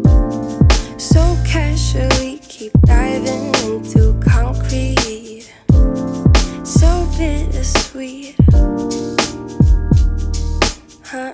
So casually keep diving into concrete. So bittersweet, huh?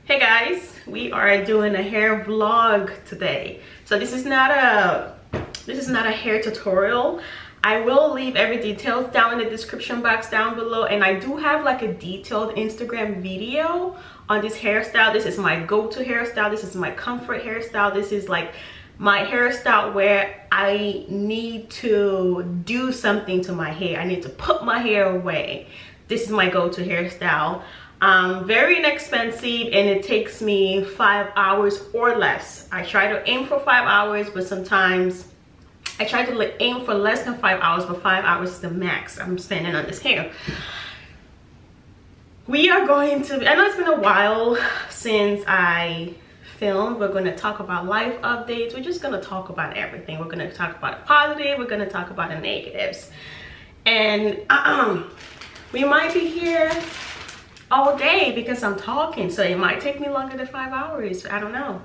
Hey guys, we are doing a hair vlog today. So this is not a hair tutorial. I will leave every details down in the description box down below, and I do have like a detailed Instagram video on this hairstyle. This is my go-to hairstyle. This is my comfort hairstyle. This is like my hairstyle where I need to do something to my hair. I need to put my hair away. This is my go-to hairstyle. Very inexpensive, and it takes me 5 hours or less. I try to aim for 5 hours, but sometimes I try to aim for less than 5 hours, but 5 hours is the max I'm spending on this hair. We are going to, I know it's been a while since I filmed. We're going to talk about life updates. We're just going to talk about everything. We're going to talk about the positive. We're going to talk about the negatives. And we might be here all day because I'm talking, so it might take me longer than 5 hours. I don't know,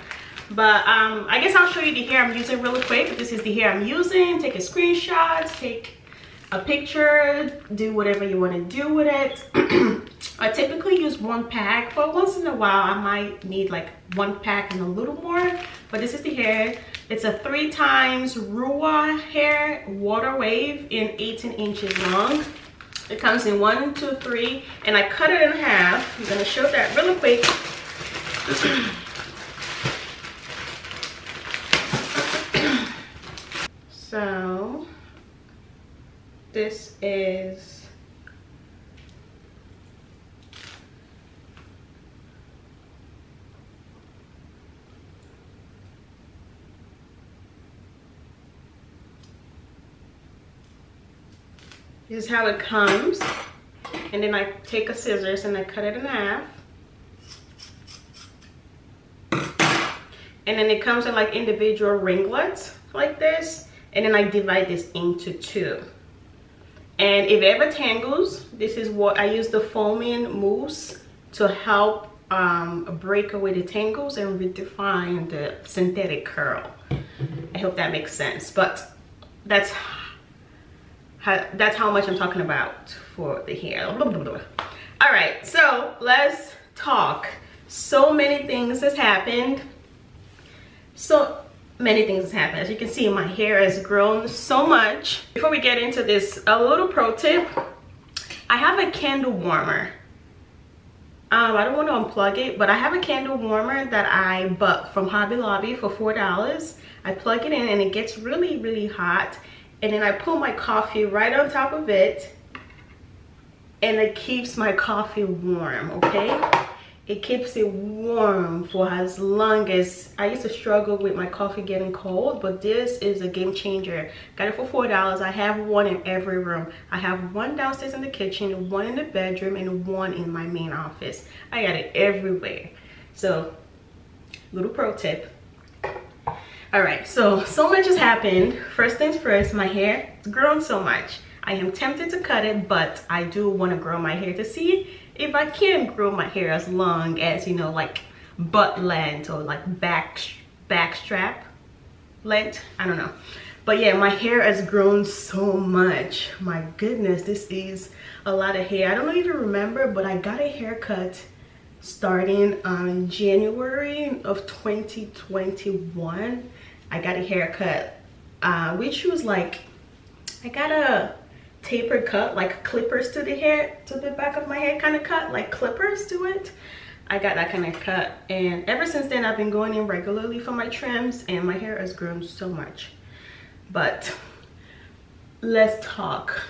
but I guess I'll show you the hair I'm using really quick. This is the hair I'm using. Take a screenshot, take a picture, do whatever you want to do with it. I typically use 1 pack, but once in a while I might need like 1 pack and a little more. But this is the hair. It's a 3 times Ruwa hair water wave in 18 inches long. It comes in 1, 2, 3, and I cut it in half. I'm gonna show that really quick. So this is This is how it comes, and then I take a scissors and I cut it in half, and then it comes in like individual ringlets like this, and then I divide this into 2. And if it ever tangles, this is what I use, the foaming mousse to help break away the tangles and redefine the synthetic curl. I hope that makes sense, but that's how much I'm talking about for the hair. All right, so let's talk. So many things has happened. So many things has happened. As you can see, my hair has grown so much. Before we get into this, a little pro tip. I have a candle warmer. I don't want to unplug it, but I have a candle warmer that I bought from Hobby Lobby for $4. I plug it in and it gets really, really hot. And then I put my coffee right on top of it. And it keeps my coffee warm, okay? It keeps it warm for as long as... I used to struggle with my coffee getting cold, but this is a game changer. Got it for $4. I have one in every room. I have one downstairs in the kitchen, one in the bedroom, and one in my main office. I got it everywhere. So, little pro tip. Alright, so much has happened. First things first, my hair has grown so much. I am tempted to cut it, but I do want to grow my hair to see if I can grow my hair as long as, you know, like butt length or like back strap length. I don't know. But yeah, my hair has grown so much. My goodness, this is a lot of hair. I don't even remember, but I got a haircut starting on January of 2021. I got a haircut, which was like, I got a tapered cut, like clippers to the hair, to the back of my head kind of cut, like clippers to it. I got that kind of cut, and ever since then I've been going in regularly for my trims, and my hair has grown so much. But let's talk.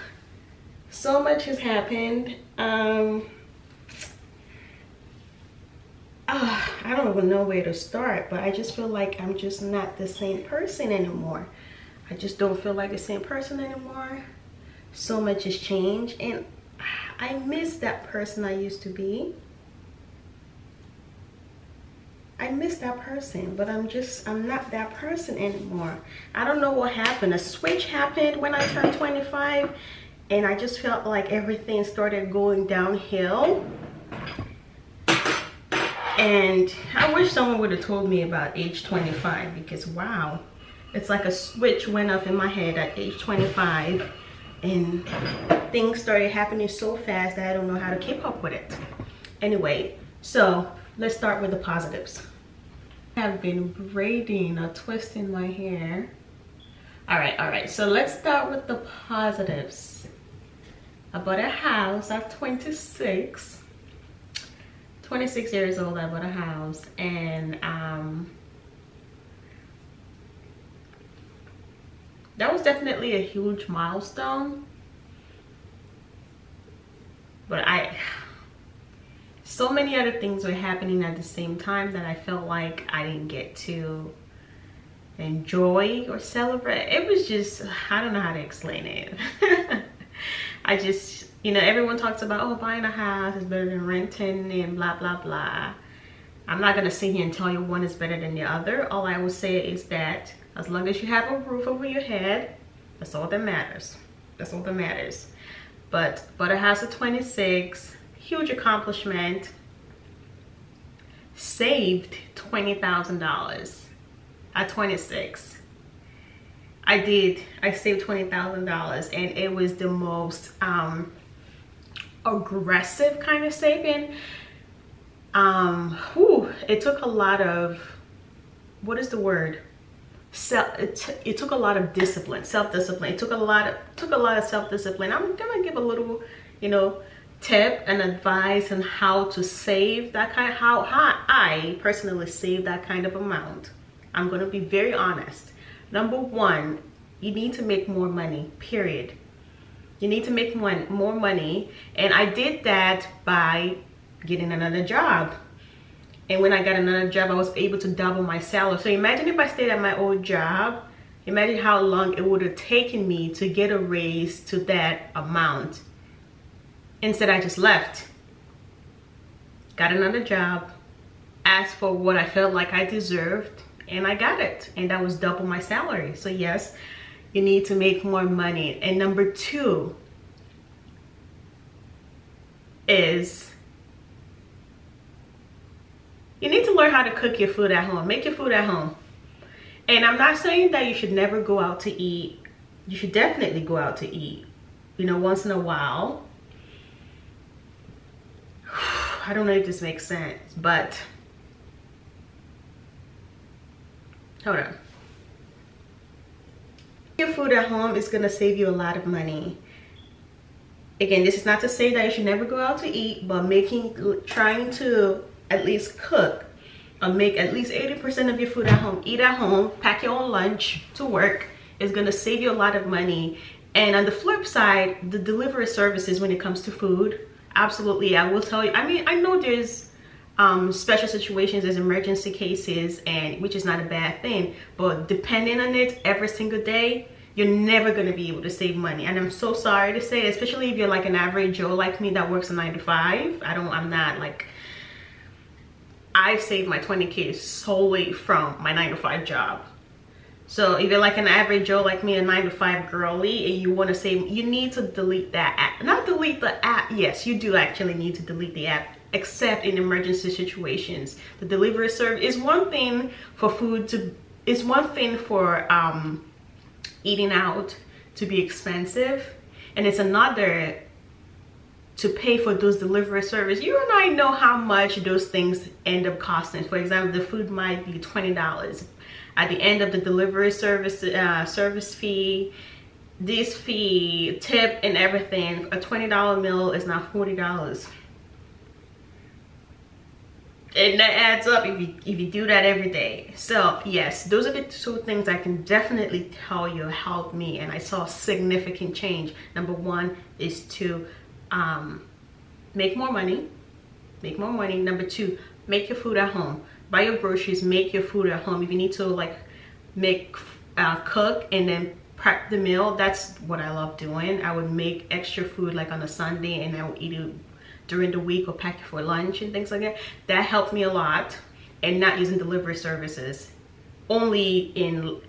So much has happened. I don't even know where to start, but I just feel like I'm just not the same person anymore. I just don't feel like the same person anymore. So much has changed, and I miss that person I used to be. I miss that person, but I'm not that person anymore. I don't know what happened. A switch happened when I turned 25, and I just felt like everything started going downhill. And I wish someone would have told me about age 25, because wow, it's like a switch went up in my head at age 25, and things started happening so fast that I don't know how to keep up with it. Anyway, so let's start with the positives. I have been braiding or twisting my hair. All right, so let's start with the positives. I bought a house at 26 years old. I bought a house, and that was definitely a huge milestone. But so many other things were happening at the same time that I felt like I didn't get to enjoy or celebrate. It was just, I don't know how to explain it. I just, you know, everyone talks about, oh, buying a house is better than renting and blah, blah, blah. I'm not going to sit here and tell you one is better than the other. All I will say is that as long as you have a roof over your head, that's all that matters. That's all that matters. But bought a house at 26, huge accomplishment. Saved $20,000 at 26. I saved $20,000, and it was the most aggressive kind of saving. It took a lot of, what is the word? It took a lot of discipline, self-discipline. It took a lot of self-discipline. I'm gonna give a little, you know, tip and advice on how to save that kind of, how I personally save that kind of amount. I'm gonna be very honest. Number one, you need to make more money, period. You need to make more money, and I did that by getting another job. And when I got another job, I was able to double my salary. So imagine if I stayed at my old job, imagine how long it would have taken me to get a raise to that amount. Instead, I just left, got another job, asked for what I felt like I deserved, and I got it. And that was double my salary. So yes, you need to make more money. And number two is you need to learn how to cook your food at home. Make your food at home. And I'm not saying that you should never go out to eat. You should definitely go out to eat, you know, once in a while. I don't know if this makes sense, but hold on. Your food at home is gonna save you a lot of money. Again, this is not to say that you should never go out to eat, but trying to at least cook or make at least 80% of your food at home, eat at home, pack your own lunch to work, is gonna save you a lot of money. And on the flip side, the delivery services when it comes to food, absolutely, I will tell you, I mean, I know there's special situations, there's emergency cases, and which is not a bad thing, but depending on it every single day, you're never going to be able to save money. And I'm so sorry to say, especially if you're like an average Joe like me that works a 9 to 5. I'm not like, I saved my 20K solely from my 9 to 5 job. So if you're like an average Joe like me, a 9 to 5 girly, and you want to save, you need to delete that app. Not delete the app. Yes, you do actually need to delete the app, except in emergency situations. The delivery service is one thing for food to, is one thing for eating out to be expensive, and it's another to pay for those delivery service. You and I know how much those things end up costing. For example, the food might be $20 at the end of the delivery service, service fee, this fee, tip, and everything. A $20 meal is now $40. And that adds up if you do that every day. So yes, those are the two things I can definitely tell you helped me, and I saw significant change. Number one is to make more money. Number two, make your food at home. Buy your groceries, make your food at home. If you need to like cook and then prep the meal, that's what I love doing. I would make extra food like on a Sunday, and I would eat it during the week or pack it for lunch and things like that. That helped me a lot. And not using delivery services, only in,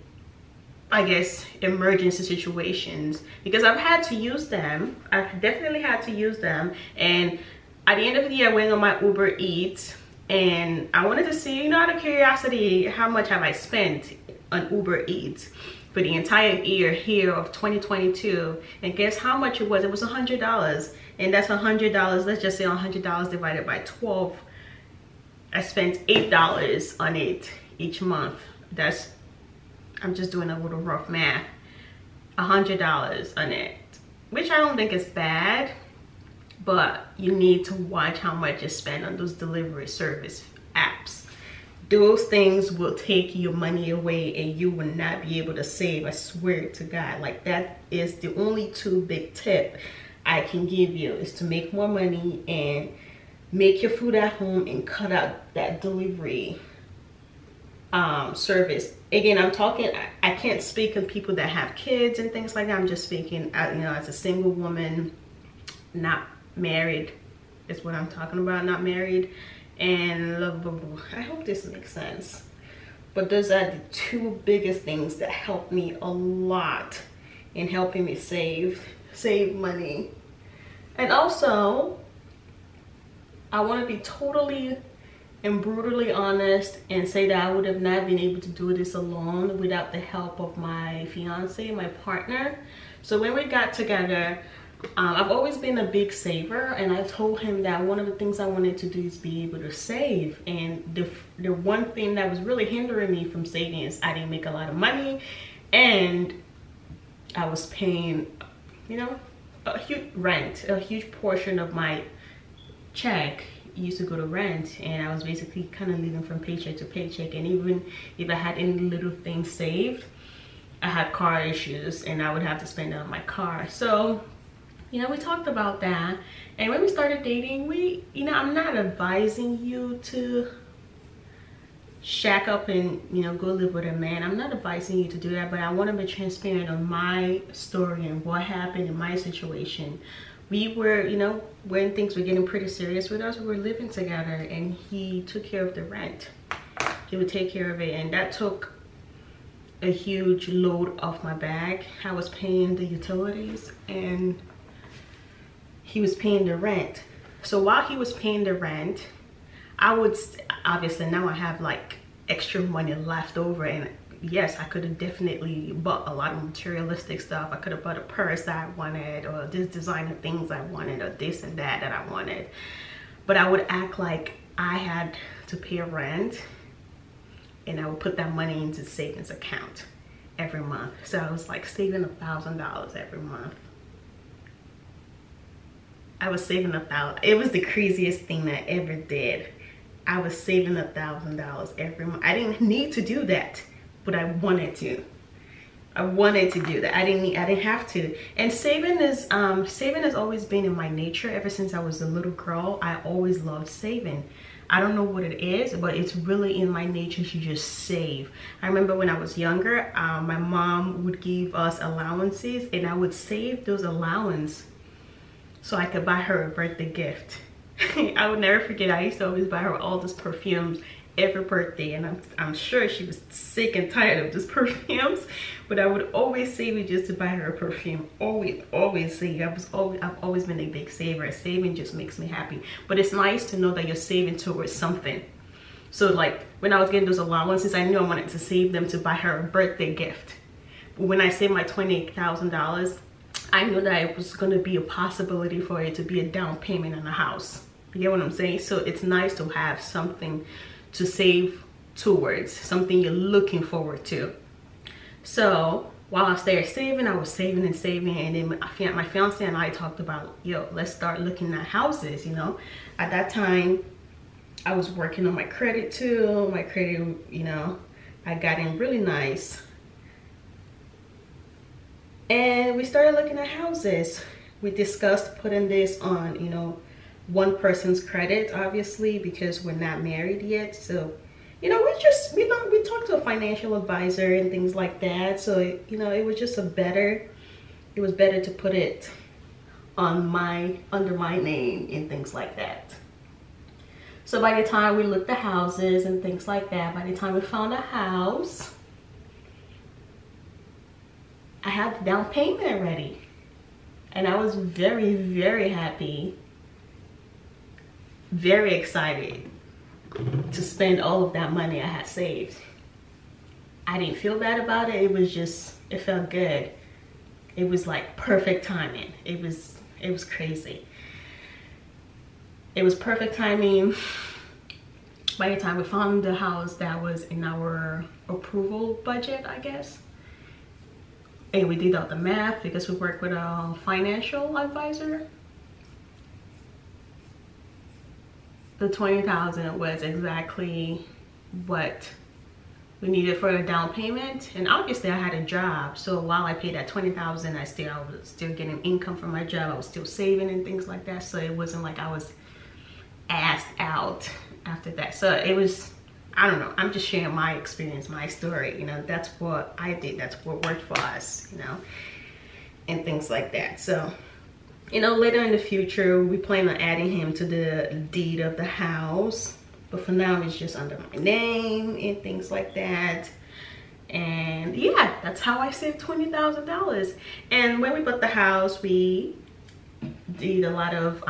I guess, emergency situations, because I've had to use them. I've definitely had to use them. And at the end of the year, I went on my Uber Eats, and I wanted to see, you know, out of curiosity, how much have I spent on Uber Eats for the entire year here of 2022. And guess how much it was? It was $100. And that's $100. Let's just say $100 divided by 12. I spent $8 on it each month. That's, I'm just doing a little rough math. $100 on it, which I don't think is bad, but you need to watch how much you spend on those delivery service apps. Those things will take your money away, and you will not be able to save. I swear to God. Like, that is the only two big tip I can give you, is to make more money and make your food at home and cut out that delivery service. Again, I'm talking, I can't speak on people that have kids and things like that. I'm just speaking, you know, as a single woman, not married is what I'm talking about, not married. And I hope this makes sense. But those are the two biggest things that helped me a lot in helping me save money. And also, I want to be totally and brutally honest and say that I would have not been able to do this alone without the help of my fiance, my partner. So when we got together, I've always been a big saver, and I told him that one of the things I wanted to do is be able to save. And the one thing that was really hindering me from saving is I didn't make a lot of money, and I was paying, you know, a huge rent. A huge portion of my check used to go to rent, and I was basically kind of living from paycheck to paycheck. And even if I had any little things saved, I had car issues, and I would have to spend it on my car. So, you know, we talked about that. And when we started dating, you know, I'm not advising you to shack up and, you know, go live with a man. I'm not advising you to do that, but I want to be transparent on my story and what happened in my situation. We were, you know, when things were getting pretty serious with us, we were living together, and he took care of the rent. He would take care of it, and that took a huge load off my back. I was paying the utilities, and he was paying the rent. So while he was paying the rent, I would obviously, now I have like extra money left over, and yes, I could have definitely bought a lot of materialistic stuff. I could have bought a purse that I wanted, or this designer things I wanted, or this and that I wanted. But I would act like I had to pay rent and I would put that money into the savings account every month. So I was like saving $1,000 every month. I was saving $1,000. It was the craziest thing that I ever did. I was saving $1,000 every month. I didn't need to do that, but I wanted to. I wanted to do that. I didn't have to. And saving has always been in my nature. Ever since I was a little girl, I always loved saving. I don't know what it is, but it's really in my nature to just save. I remember when I was younger, my mom would give us allowances, and I would save those allowances so I could buy her a birthday gift. I would never forget, I used to always buy her all these perfumes every birthday, and I'm sure she was sick and tired of these perfumes, but I would always save it just to buy her a perfume. Always save. I've always been a big saver. Saving just makes me happy. But it's nice to know that you're saving towards something. So like when I was getting those allowances, I knew I wanted to save them to buy her a birthday gift. But when I saved my $28,000, I knew that it was going to be a possibility for it to be a down payment on a house. You get what I'm saying? So it's nice to have something to save towards, something you're looking forward to. So while I was there saving, I was saving and saving, and then my fiance and I talked about, yo, let's start looking at houses. You know, at that time I was working on my credit too. My credit, you know, I got in really nice, and we started looking at houses. We discussed putting this on, you know, one person's credit, obviously, because we're not married yet. So, you know, we talked to a financial advisor and things like that. So, you know, it was just it was better to put it on under my name and things like that. So by the time we looked at houses and things like that, by the time we found a house, I had the down payment ready, and I was very, very happy, very excited to spend all of that money I had saved. I didn't feel bad about it. It was just, it felt good. It was like perfect timing. It was crazy. It was perfect timing. By the time we found the house that was in our approval budget, I guess. And we did all the math because we work with a financial advisor. The $20,000 was exactly what we needed for a down payment. And obviously I had a job, so while I paid that $20,000, I was still getting income from my job. I was still saving and things like that, so it wasn't like I was asked out after that. So it was, I don't know, I'm just sharing my experience, my story. You know, that's what I did, that's what worked for us, you know, and things like that. So, you know, later in the future, we plan on adding him to the deed of the house. But for now, it's just under my name and things like that. And yeah, that's how I saved $20,000. And when we bought the house, we did a lot of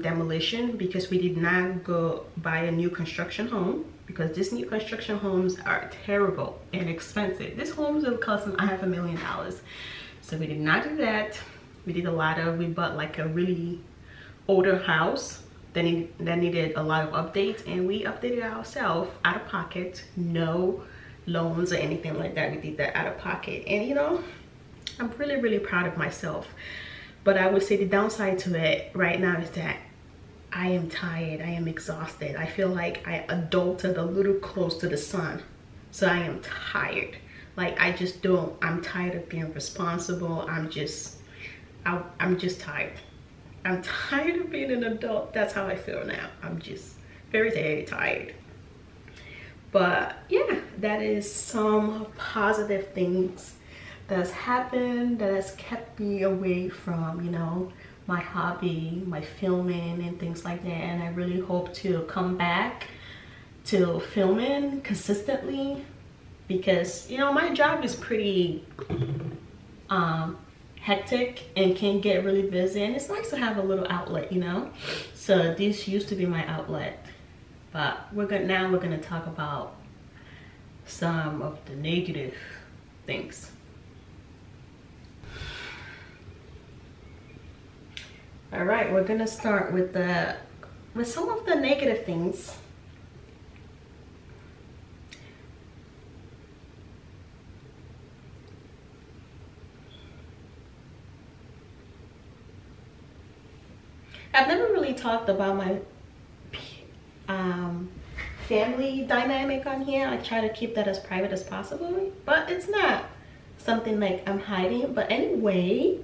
demolition, because we did not go buy a new construction home, because these new construction homes are terrible and expensive. This home will cost $500,000. So we did not do that. We bought like a really older house that needed a lot of updates, and we updated ourselves out of pocket, no loans or anything like that. We did that out of pocket, and you know, I'm really, really proud of myself. But I would say the downside to it right now is that I am tired, I am exhausted. I feel like I adulted a little close to the sun, so I am tired. Like I'm tired of being responsible. I'm just tired. I'm tired of being an adult. That's how I feel now. I'm just very, very tired. But yeah, that is some positive things that's happened that has kept me away from, you know, my hobby, my filming and things like that. And I really hope to come back to filming consistently, because, you know, my job is pretty hectic and can get really busy, and it's nice to have a little outlet, you know. So this used to be my outlet, but now we're gonna talk about some of the negative things. All right, we're gonna start with some of the negative things. I've never really talked about my family dynamic on here. I try to keep that as private as possible, but it's not something like I'm hiding. But anyway,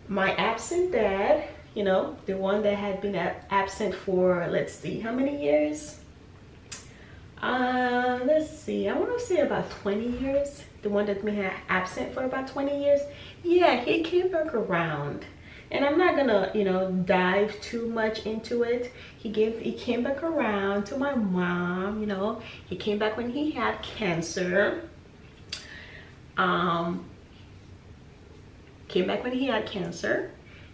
my absent dad, you know, the one that had been absent for, let's see, how many years? Let's see, I want to say about 20 years. The one that's been absent for about 20 years. Yeah, he came back around. And I'm not gonna, you know, dive too much into it. He came back around to my mom, you know. He came back when he had cancer. Came back when he had cancer,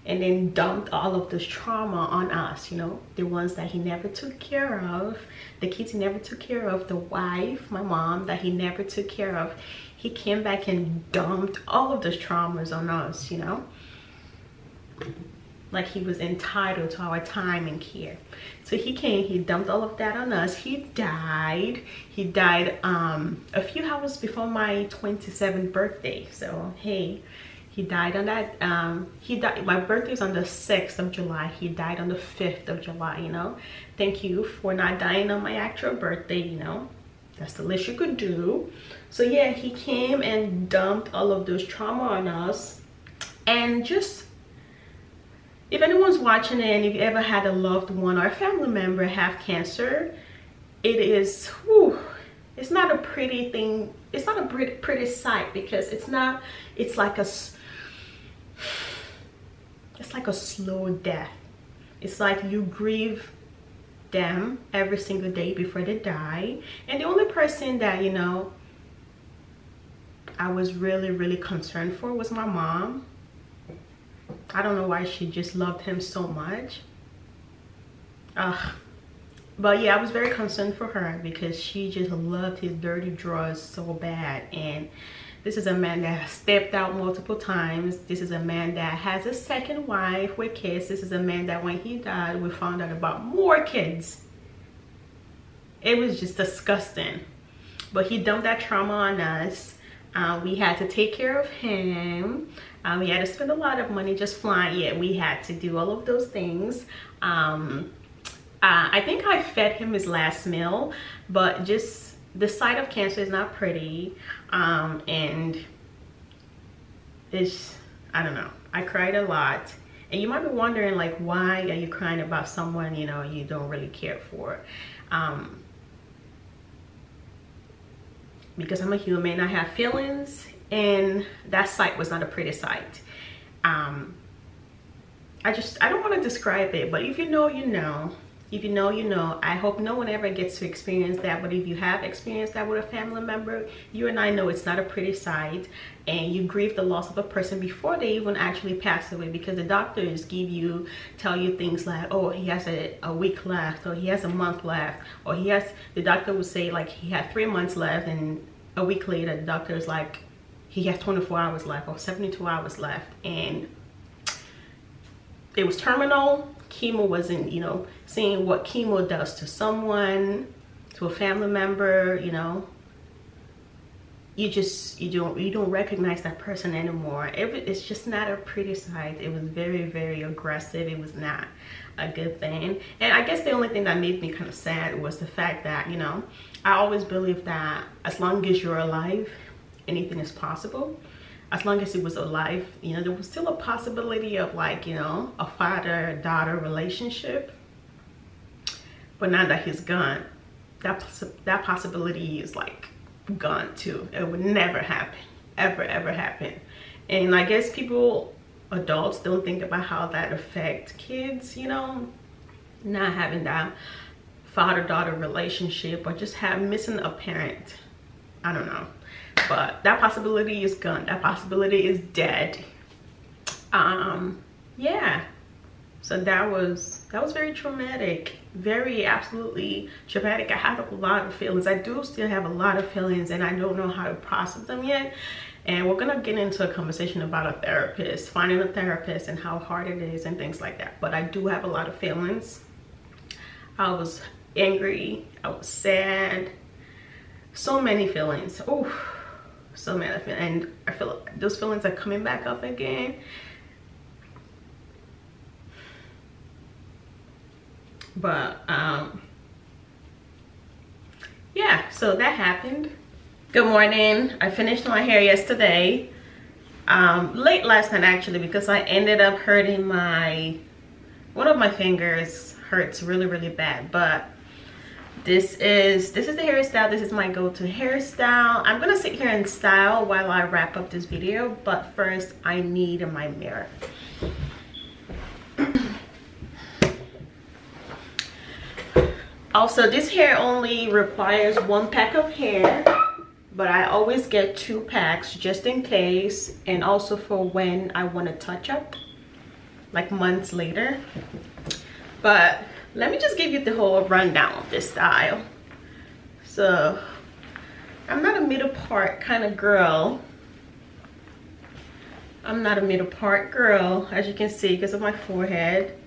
and then dumped all of this trauma on us, you know, the ones that he never took care of, the kids he never took care of, the wife, my mom, that he never took care of. He came back and dumped all of those traumas on us, you know. Like he was entitled to our time and care. So he came, he dumped all of that on us. He died a few hours before my 27th birthday. So hey, he died on that, my birthday is on the 6th of July. He died on the 5th of July, you know. Thank you for not dying on my actual birthday, you know. That's the least you could do. So yeah, he came and dumped all of those trauma on us. And just, if anyone's watching it and if you ever had a loved one or a family member have cancer, it is, whew, it's not a pretty thing. It's not a pretty sight, because it's like a slow death. It's like you grieve them every single day before they die. And the only person that, you know, I was really concerned for was my mom. I don't know why, she just loved him so much. But yeah, I was very concerned for her because she just loved his dirty drawers so bad. And this is a man that has stepped out multiple times. This is a man that has a second wife with kids. This is a man that when he died, we found out about more kids. It was just disgusting. But he dumped that trauma on us. We had to take care of him. We had to spend a lot of money just flying. Yeah, we had to do all of those things. I think I fed him his last meal, but just the sight of cancer is not pretty. And it's, I don't know, I cried a lot. And you might be wondering, like, why are you crying about someone, you know, you don't really care for? Because I'm a human, I have feelings, and that sight was not a pretty sight. I don't want to describe it, but if you know, you know. If you know, you know. I hope no one ever gets to experience that, but if you have experienced that with a family member, you and I know it's not a pretty sight, and you grieve the loss of a person before they even actually pass away, because the doctors tell you things like, oh, he has a week left, or he has a month left, or the doctor would say like he had 3 months left, and a week later the doctor is like, he has 24 hours left or 72 hours left, and it was terminal. Chemo wasn't, you know, seeing what chemo does to someone, to a family member, you know. You don't recognize that person anymore. It's just not a pretty sight. It was very aggressive. It was not a good thing. And I guess the only thing that made me kind of sad was the fact that, you know, I always believe that as long as you're alive, anything is possible. As long as he was alive, you know, there was still a possibility of, like, you know, a father-daughter relationship. But now that he's gone, that possibility is like gone too. It would never happen, ever happen. And I guess adults don't think about how that affects kids, you know, not having that father-daughter relationship, or just missing a parent. I don't know. But that possibility is gone. That possibility is dead. Yeah. So that was very traumatic. Very absolutely traumatic. I had a lot of feelings. I do still have a lot of feelings, and I don't know how to process them yet. And we're gonna get into a conversation about a therapist, finding a therapist, and how hard it is and things like that. But I do have a lot of feelings. I was angry. I was sad. So many feelings. Oh. So mad, and I feel like those feelings are coming back up again. But yeah, so that happened. Good morning. I finished my hair yesterday, late last night actually, because I ended up hurting one of my fingers hurts really bad. But this is the hairstyle. This is my go-to hairstyle. I'm gonna sit here and style while I wrap up this video, but first I need my mirror. Also, this hair only requires 1 pack of hair, but I always get 2 packs just in case, and also for when I want to touch up like months later. But let me just give you the whole rundown of this style. So I'm not a middle part kind of girl. I'm not a middle part girl, as you can see, because of my forehead.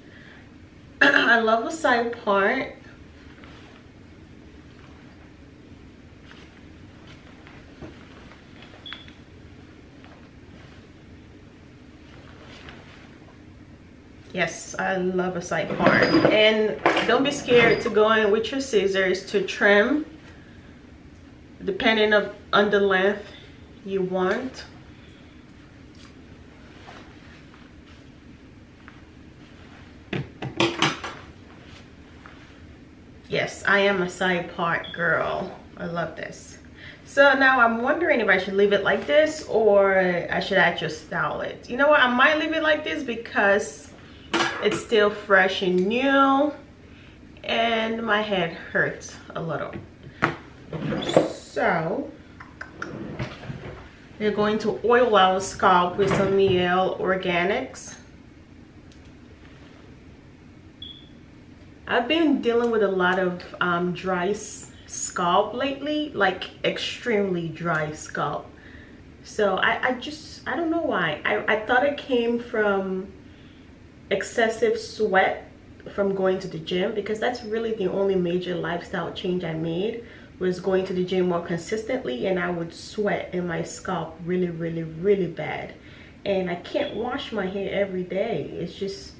I love a side part. Yes, I love a side part. And don't be scared to go in with your scissors to trim, depending on the length you want. Yes, I am a side part girl. I love this. So now I'm wondering if I should leave it like this or I should actually style it. You know what? I might leave it like this because it's still fresh and new and my head hurts a little. So we're going to oil our scalp with some Mielle organics. I've been dealing with a lot of dry scalp lately, like extremely dry scalp. So I don't know why. I thought it came from excessive sweat from going to the gym, because that's really the only major lifestyle change I made, was going to the gym more consistently, and I would sweat in my scalp really bad. And I can't wash my hair every day. It's just,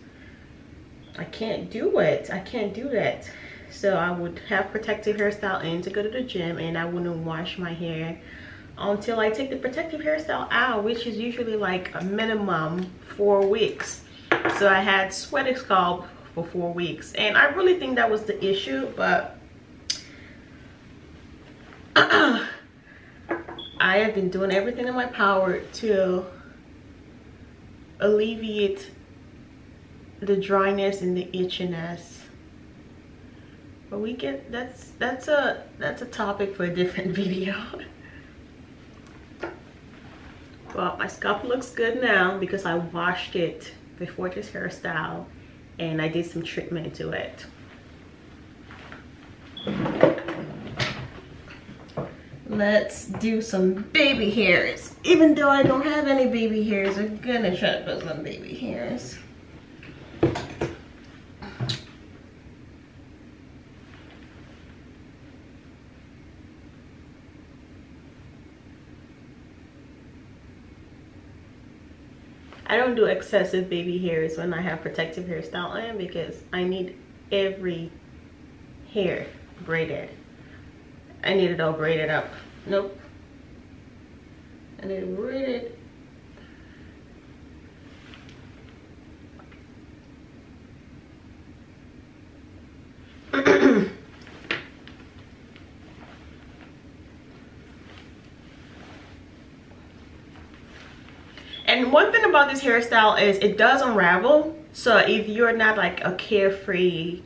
I can't do it. I can't do that. So I would have protective hairstyle in to go to the gym, and I wouldn't wash my hair until I take the protective hairstyle out, which is usually like a minimum 4 weeks. So I had sweaty scalp for 4 weeks, and I really think that was the issue. But I have been doing everything in my power to alleviate the dryness and the itchiness. But we get, that's a topic for a different video. Well, my scalp looks good now because I washed it before this hairstyle and I did some treatment to it. Let's do some baby hairs. Even though I don't have any baby hairs, I'm gonna try to put some baby hairs. I don't do excessive baby hairs when I have protective hairstyle in, because I need every hair braided. I need it all braided up. Nope. I need it braided. And one thing about this hairstyle is it does unravel. So if you're not like a carefree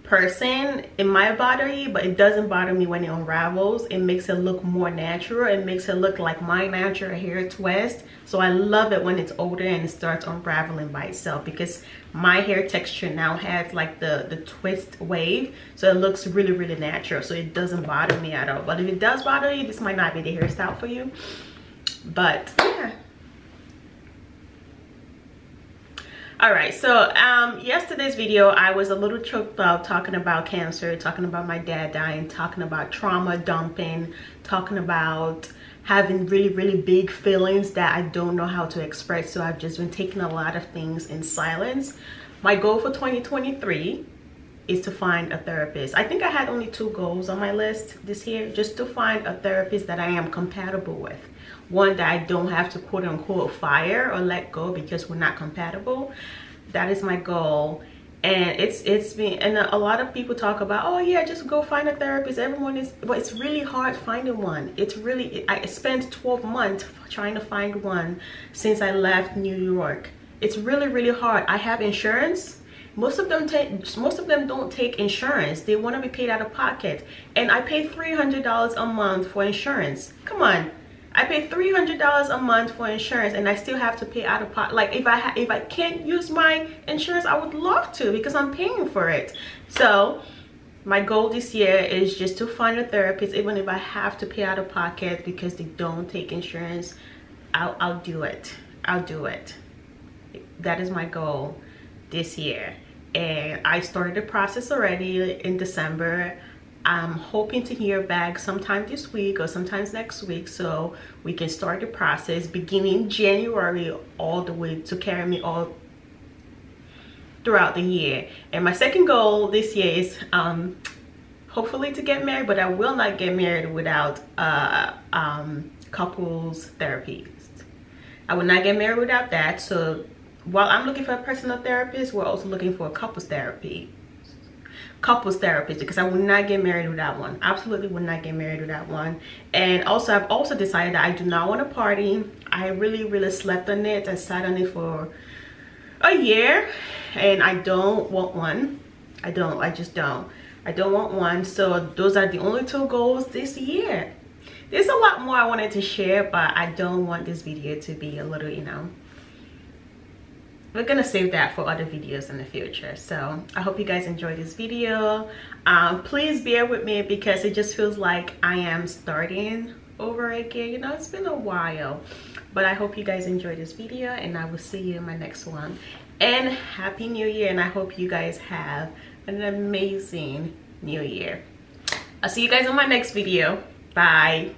person, it might bother you, but it doesn't bother me when it unravels. It makes it look more natural. It makes it look like my natural hair twist. So I love it when it's older and it starts unraveling by itself, because my hair texture now has like the twist wave, so it looks really natural. So it doesn't bother me at all. But if it does bother you, this might not be the hairstyle for you. But yeah. Alright, so yesterday's video I was a little choked up talking about cancer, talking about my dad dying, talking about trauma dumping, talking about having really big feelings that I don't know how to express. So I've just been taking a lot of things in silence. My goal for 2023 is to find a therapist. I think I had only 2 goals on my list this year, just to find a therapist that I am compatible with. One that I don't have to quote unquote fire or let go because we're not compatible. That is my goal. And it's been, and a lot of people talk about, oh yeah, just go find a therapist. Everyone is, but it's really hard finding one. It's really, I spent 12 months trying to find one since I left New York. It's really, really hard. I have insurance. Most of them don't take insurance. They want to be paid out of pocket, and I pay $300 a month for insurance. Come on, I pay $300 a month for insurance, and I still have to pay out of pocket. Like if I can't use my insurance, I would love to because I'm paying for it. So my goal this year is just to find a therapist, even if I have to pay out of pocket because they don't take insurance. I'll do it. I'll do it. That is my goal this year, and I started the process already in December. I'm hoping to hear back sometime this week or sometimes next week, so we can start the process beginning January all the way to carry me all throughout the year. And my second goal this year is hopefully to get married, but I will not get married without couples therapy. I will not get married without that. So while I'm looking for a personal therapist, we're also looking for a couples therapist, because I will not get married without one. Absolutely will not get married without one. And also, I've also decided that I do not want to party. I really slept on it. I sat on it for a year, and I don't want one. I just don't. I don't want one. So those are the only 2 goals this year. There's a lot more I wanted to share, but I don't want this video to be a little, you know, we're gonna save that for other videos in the future. So I hope you guys enjoyed this video. Please bear with me because it just feels like I am starting over again. You know, it's been a while, but I hope you guys enjoyed this video, and I will see you in my next one. And Happy New Year, and I hope you guys have an amazing New Year. I'll see you guys in my next video. Bye.